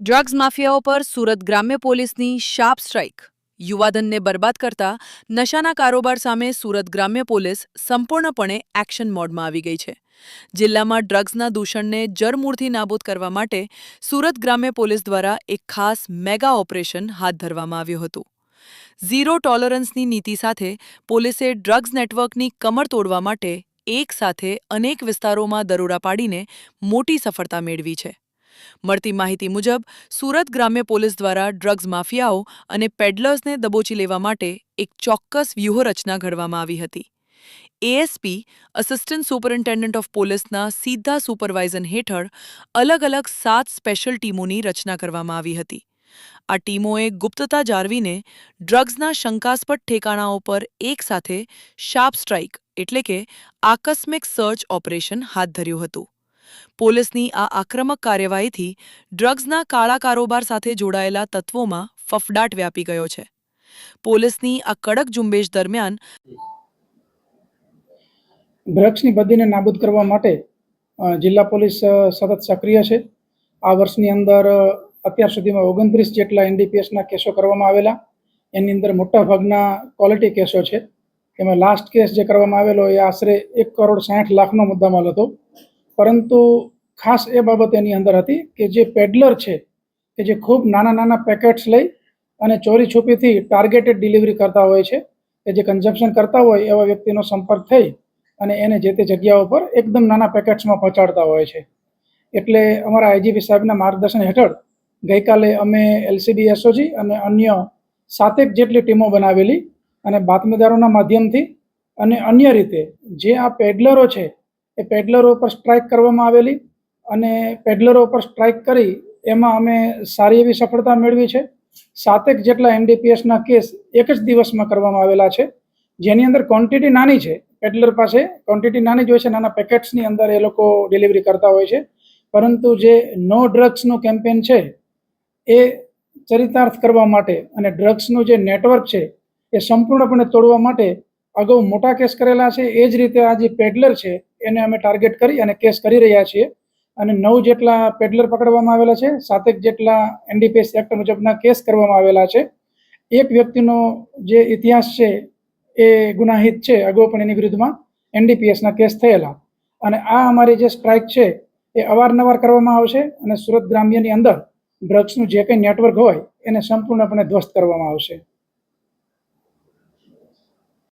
Drugs માફિયાઓ પર સુરત ગ્રામ્ય પોલીસની શાર્પ સ્ટ્રાઇક. યુવાધનને બરબાદ કરતા નશાના કારોબાર સામે સુરત ગ્રામ્ય પોલીસ સંપૂર્ણપણે એક્શન મોડમાં આવી ગઈ છે. જિલ્લામાં ડ્રગ્સના દૂષણને જડમૂળથી નાબૂદ કરવા માટે સુરત ગ્રામ્ય પોલીસ દ્વારા એક ખાસ મેગા ઓપરેશન હાથ ધરવામાં આવ્યું હતું. ઝીરો ટોલરન્સની નીતિ સાથે પોલીસે ડ્રગ્સ નેટવર્કની કમર તોડવા માટે એક સાથે અનેક વિસ્તારોમાં દરોડા પાડીને મોટી સફળતા મેળવી છે. મળતી માહિતી મુજબ સુરત ગ્રામ્ય પોલીસ દ્વારા ડ્રગ્સ માફિયાઓ અને પેડલર્સને દબોચી લેવા માટે એક ચોક્કસ વ્યૂહરચના ઘડવામાં આવી હતી. એએસપી અસિસ્ટન્ટ સુપરિન્ટેન્ડન્ટ ઓફ પોલીસના સીધા સુપરવાઇઝન હેઠળ અલગ અલગ 7 સ્પેશિયલ ટીમોની રચના કરવામાં આવી હતી. આ ટીમોએ ગુપ્તતા જાળવીને ડ્રગ્સના શંકાસ્પદ ઠેકાણાઓ પર એકસાથે શાર્પ સ્ટ્રાઇક એટલે કે આકસ્મિક સર્ચ ઓપરેશન હાથ ધર્યું હતું. પોલીસની આ આક્રમક કાર્યવાહીથી ડ્રગ્સના કાળા કારોબાર સાથે જોડાયેલા તત્વોમાં ફફડાટ વ્યાપી ગયો છે. પોલીસની આ કડક ઝુંબેશ દરમિયાન ડ્રગ્સની બદીને નાબૂદ કરવા માટે જિલ્લા પોલીસ સતત સક્રિય છે. આ વર્ષની અંદર અત્યાર સુધીમાં 29 જેટલા એનડીપીએસના કેસો કરવામાં આવેલા. એની અંદર મોટાભાગના ક્વોલિટી કેસો છે. એમાં લાસ્ટ કેસ જે કરવામાં આવેલો એ આશરે 1,60,00,000નો મુદ્દામાલ હતો. પરંતુ ખાસ એ બાબત એની અંદર હતી કે જે પેડલર છે કે જે ખૂબ નાના નાના પેકેટ્સ લઈ અને ચોરી છુપીથી ટાર્ગેટેડ ડિલિવરી કરતા હોય છે, કે જે કન્ઝમ્પશન કરતા હોય એવા વ્યક્તિનો સંપર્ક થઈ અને એને જે તે જગ્યાઓ પર એકદમ નાના પેકેટ્સમાં પહોંચાડતા હોય છે. એટલે અમારા આઈજીપી સાહેબના માર્ગદર્શન હેઠળ ગઈકાલે અમે એલસીબી એસઓજી અને અન્ય 7 જેટલી ટીમો બનાવેલી અને બાતમીદારોના માધ્યમથી અને અન્ય રીતે જે આ પેડલરો છે એ પેડલરો પર સ્ટ્રાઇક કરવામાં આવેલી અને પેડલરો પર સ્ટ્રાઇક કરી એમાં અમે સારી એવી સફળતા મેળવી છે. 7 જેટલા એનડીપીએસના કેસ એક જ દિવસમાં કરવામાં આવેલા છે, જેની અંદર ક્વોન્ટિટી નાની છે. પેડલર પાસે ક્વોન્ટિટી નાની જ હોય છે, નાના પેકેટ્સની અંદર એ લોકો ડિલિવરી કરતા હોય છે. પરંતુ જે નો ડ્રગ્સનું કેમ્પેન છે એ ચરિતાર્થ કરવા માટે અને ડ્રગ્સનું જે નેટવર્ક છે એ સંપૂર્ણપણે તોડવા માટે અગાઉ મોટા કેસ કરેલા છે. એ જ રીતે આ જે પેડલર છે એને અમે ટાર્ગેટ કરી અને કેસ કરી રહ્યા છીએ અને 9 જેટલા પેડલર પકડવામાં આવેલા છે. 7 જેટલા એનડીપીએસ એક્ટ મુજબના કેસ કરવામાં આવેલા છે. એક વ્યક્તિનો જે ઇતિહાસ છે એ ગુનાહિત છે, અગાઉ પણ એની વિરુદ્ધમાં એનડીપીએસના કેસ થયેલા. અને આ અમારી જે સ્ટ્રાઇક છે એ અવારનવાર કરવામાં આવશે અને સુરત ગ્રામ્યની અંદર ડ્રગ્સનું જે કંઈ નેટવર્ક હોય એને સંપૂર્ણપણે ધ્વસ્ત કરવામાં આવશે.